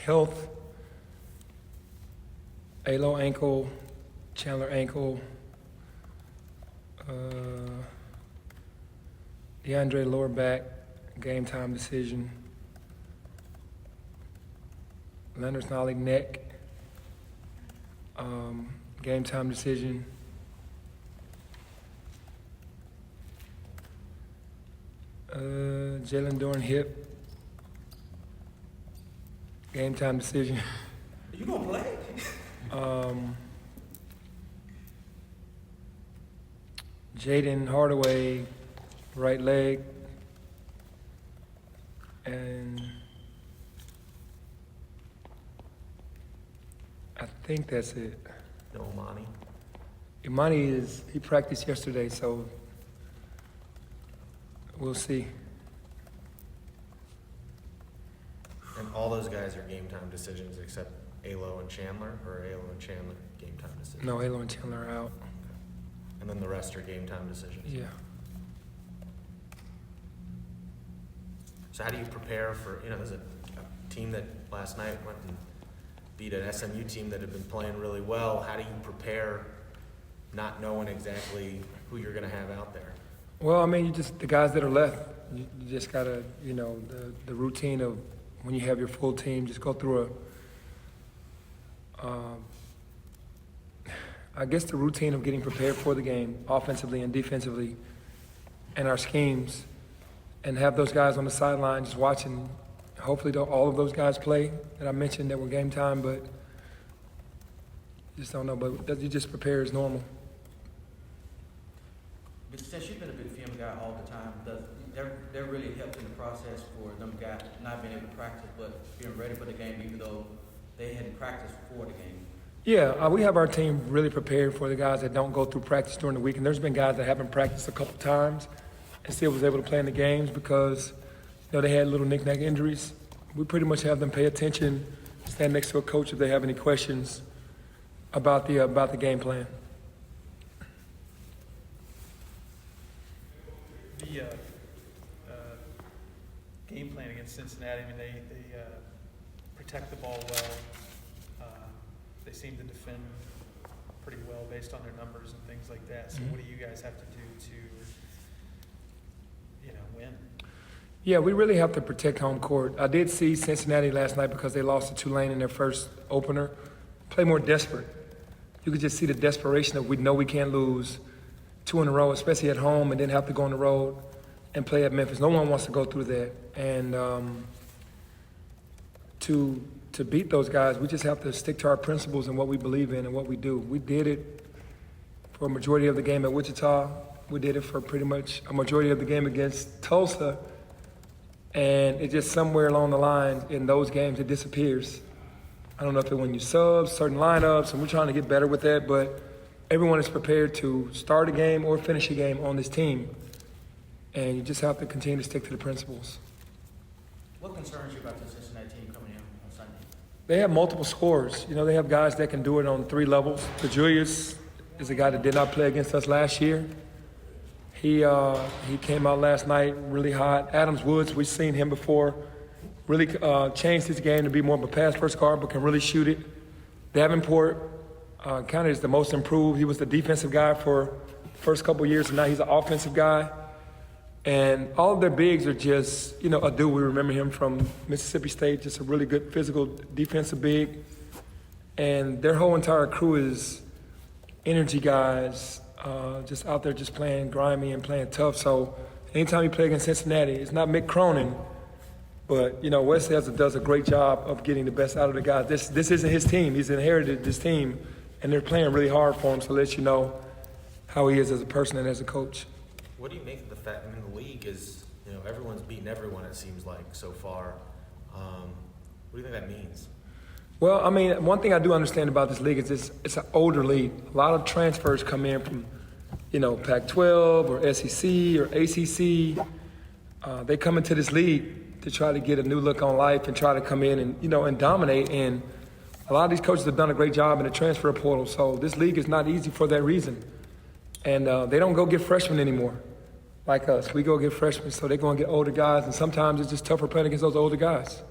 health, Alo ankle, Chandler ankle, DeAndre lower back, game time decision, Leonard Snolly neck, game time decision. Jalen Dorn hip, game time decision. You gonna play? Jaden Hardaway, right leg, and I think that's it. No Imani. Imani he practiced yesterday, so we'll see. And all those guys are game time decisions except Alo and Chandler, or Alo and Chandler game time decisions? No, Alo and Chandler are out. And then the rest are game time decisions? Yeah. So how do you prepare for, there's a team that last night went and beat an SMU team that had been playing really well. How do you prepare not knowing exactly who you're going to have out there? Well, I mean, the guys that are left, you just got to, the routine of when you have your full team, just go through I guess the routine of getting prepared for the game, offensively and defensively, and our schemes, and have those guys on the sideline just watching. Hopefully all of those guys play that I mentioned that were game time, but just don't know. But you just prepare as normal. But since you've been a big film guy all the time, that really helped in the process for them guys not being able to practice, but being ready for the game, even though they hadn't practiced before the game. Yeah, we have our team really prepared for the guys that don't go through practice during the week. And there's been guys that haven't practiced a couple times and still was able to play in the games because they had little knick-knack injuries. We pretty much have them pay attention, stand next to a coach if they have any questions about the game plan. The game plan against Cincinnati, I mean, they protect the ball well. They seem to defend pretty well based on their numbers and things like that. So what do you guys have to do to, win? Yeah, we really have to protect home court. I did see Cincinnati last night because they lost to Tulane in their first opener. Play more desperate. You could just see the desperation of we know we can't lose 2 in a row, especially at home, and then have to go on the road and play at Memphis. No one wants to go through that. And to beat those guys, we just have to stick to our principles and what we believe in and what we do. We did it for a majority of the game at Wichita. We did it for pretty much a majority of the game against Tulsa. And it just somewhere along the line in those games, it disappears. I don't know if it when you sub, certain lineups, and we're trying to get better with that, but everyone is prepared to start a game or finish a game on this team. And you just have to continue to stick to the principles. What concerns you about the Cincinnati team coming in on Sunday? They have multiple scorers. They have guys that can do it on 3 levels. Julius is a guy that did not play against us last year. He came out last night really hot. Adams Woods, we've seen him before, really changed his game to be more of a pass-first guard, but can really shoot it. Davenport kind of is the most improved. He was the defensive guy for the first couple of years, and now he's an offensive guy. And all of their bigs are just, Adu, we remember him from Mississippi State, just a really good physical defensive big. And their whole entire crew is energy guys, just out there just playing grimy and playing tough. So anytime you play against Cincinnati, it's not Mick Cronin, but, Wesley does a great job of getting the best out of the guys. This isn't his team. He's inherited this team, and they're playing really hard for him, so let you know how he is as a person and as a coach. What do you make of the fact, the league is, everyone's beaten everyone, it seems like, so far. What do you think that means? Well, one thing I do understand about this league is it's an older league. A lot of transfers come in from, Pac-12 or SEC or ACC. They come into this league to try to get a new look on life and try to come in and, and dominate. And a lot of these coaches have done a great job in the transfer portal. So this league is not easy for that reason. And they don't go get freshmen anymore like us. We go get freshmen, so they're going to get older guys. And sometimes it's just tougher playing against those older guys.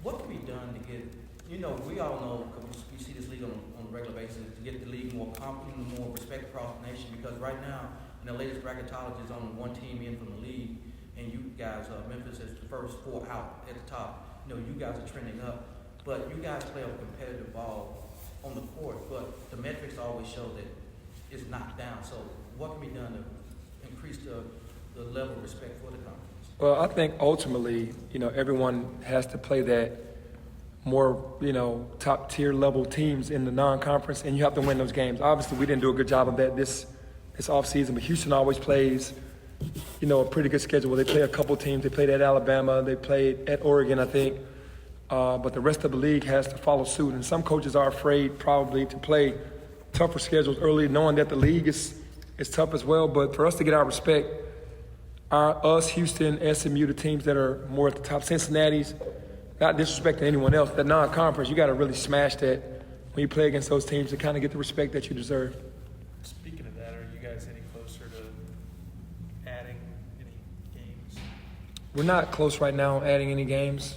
What can we done to get, we all know, because we see this league on a regular basis, to get the league more competent, more respect across the nation, because right now, in the latest bracketology, is only one team in from the league, and you guys, Memphis is the first 4 out at the top. You guys are trending up, but you guys play a competitive ball on the court, but the metrics always show that it's knocked down. So what can be done to increase the level of respect for the conference? Well, I think ultimately, everyone has to play that more, top tier level teams in the non-conference, and you have to win those games. Obviously, we didn't do a good job of that this offseason, but Houston always plays, a pretty good schedule where they play a couple teams. They played at Alabama, they played at Oregon, I think. But the rest of the league has to follow suit, and some coaches are afraid probably to play tougher schedules early, knowing that the league is tough as well. But for us to get our respect, us, Houston, SMU, the teams that are more at the top, Cincinnati's, not disrespecting anyone else, that non-conference, you got to really smash that when you play against those teams to kind of get the respect that you deserve. Speaking of that, are you guys any closer to adding any games? We're not close right now adding any games.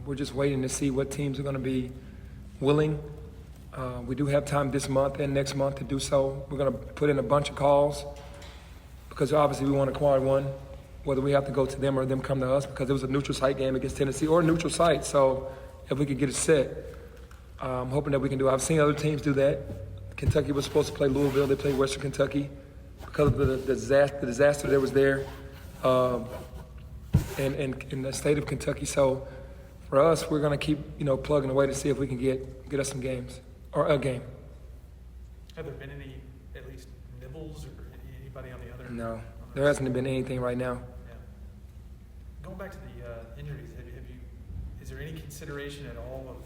We're just waiting to see what teams are going to be willing. We do have time this month and next month to do so. We're going to put in a bunch of calls because obviously we want to acquire one, whether we have to go to them or them come to us, because it was a neutral site game against Tennessee, or a neutral site. So if we could get it set, I'm hoping that we can do it. I've seen other teams do that. Kentucky was supposed to play Louisville. They played Western Kentucky because of the disaster that was there in the state of Kentucky. So for us, we're going to keep, plugging away to see if we can get us some games or a game. Have there been any, at least, nibbles or anybody on the other? No, there hasn't been anything right now. Yeah. Going back to the injuries, is there any consideration at all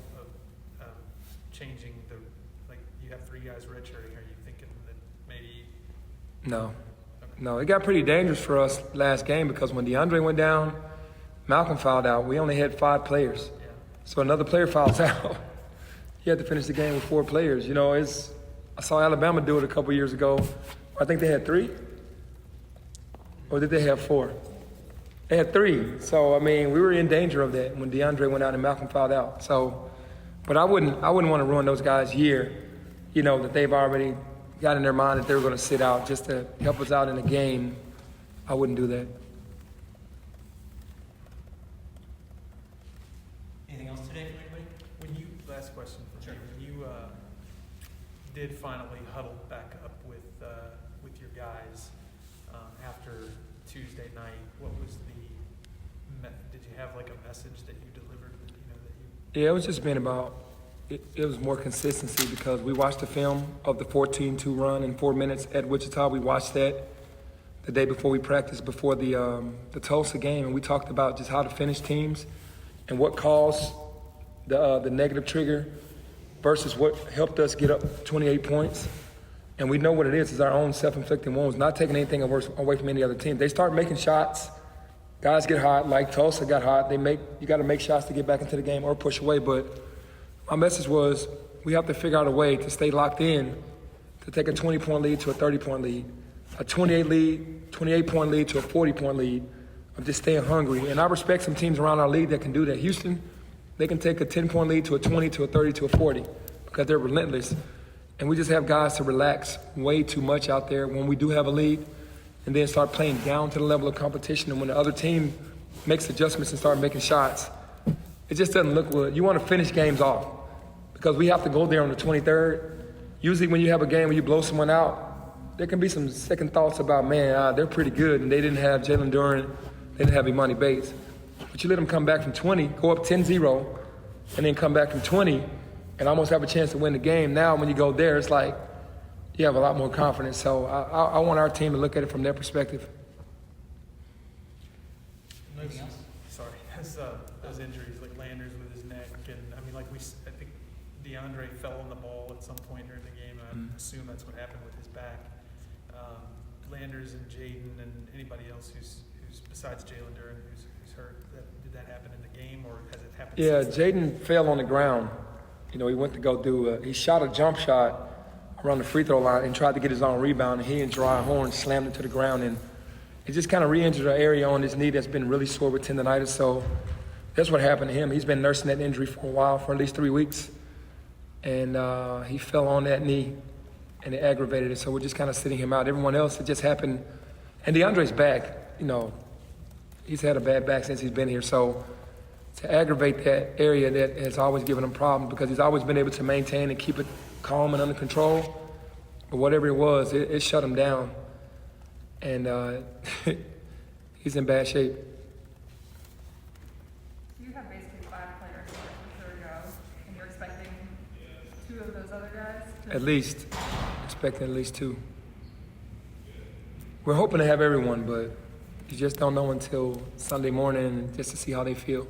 of changing you have 3 guys redshirting? Are you thinking that maybe? No. Okay. No, it got pretty dangerous for us last game because when DeAndre went down, Malcolm fouled out. We only had 5 players. Yeah. So another player fouls out. You had to finish the game with 4 players. I saw Alabama do it a couple years ago. I think they had 3. Or did they have 4? They had 3. So, we were in danger of that when DeAndre went out and Malcolm fouled out. So, but I wouldn't want to ruin those guys' year, that they've already got in their mind that they were going to sit out just to help us out in a game. I wouldn't do that. Anything else today from anybody? Last question for me. When you did finally huddle back up with your guys after Tuesday night, what was did you have like a message that you delivered Yeah, it was just been about, it was more consistency because we watched the film of the 14-2 run in 4 minutes at Wichita. We watched that the day before we practiced before the Tulsa game, and we talked about just how to finish teams and what caused the negative trigger versus what helped us get up 28 points. And we know what it is our own self-inflicted wounds, not taking anything away from any other team. They start making shots. Guys get hot, like Tulsa got hot. You got to make shots to get back into the game or push away. But my message was we have to figure out a way to stay locked in, to take a 20-point lead to a 30-point lead, a 28-point lead to a 40-point lead, of just staying hungry. And I respect some teams around our league that can do that. Houston, they can take a 10-point lead to a 20, to a 30, to a 40 because they're relentless. And we just have guys to relax way too much out there when we do have a lead, and then start playing down to the level of competition. And when the other team makes adjustments and start making shots, it just doesn't look good. You want to finish games off because we have to go there on the 23rd. Usually when you have a game where you blow someone out, there can be some second thoughts about, they're pretty good, and they didn't have Jalen Duren, they didn't have Imani Bates. But you let them come back from 20, go up 10-0, and then come back from 20 and almost have a chance to win the game. Now when you go there, it's like you have a lot more confidence. So I want our team to look at it from their perspective. Anything else? Sorry, those injuries, like Landers with his neck, and I think DeAndre fell on the ball at some point during the game, and I assume that's what happened with his back. Landers and Jaden and anybody else who's besides Jalen Duren who's hurt, did that happen in the game, or has it happened? Yeah, since then? Jaden fell on the ground. He went to go he shot a jump shot around the free throw line and tried to get his own rebound, and he and Jerron Horn slammed it to the ground, and it just kind of re-injured an area on his knee that's been really sore with tendonitis. So that's what happened to him. He's been nursing that injury for a while, for at least 3 weeks. And he fell on that knee, and it aggravated it. So we're just kind of sitting him out. Everyone else, it just happened. And DeAndre's back. You know, he's had a bad back since he's been here. So to aggravate that area that has always given him problems, because he's always been able to maintain and keep it calm and under control. But whatever it was, it shut him down. And he's in bad shape. You have basically 5 players that for sure go, and you're expecting 2 of those other guys to... At least. Expecting at least 2. We're hoping to have everyone, but you just don't know until Sunday morning just to see how they feel.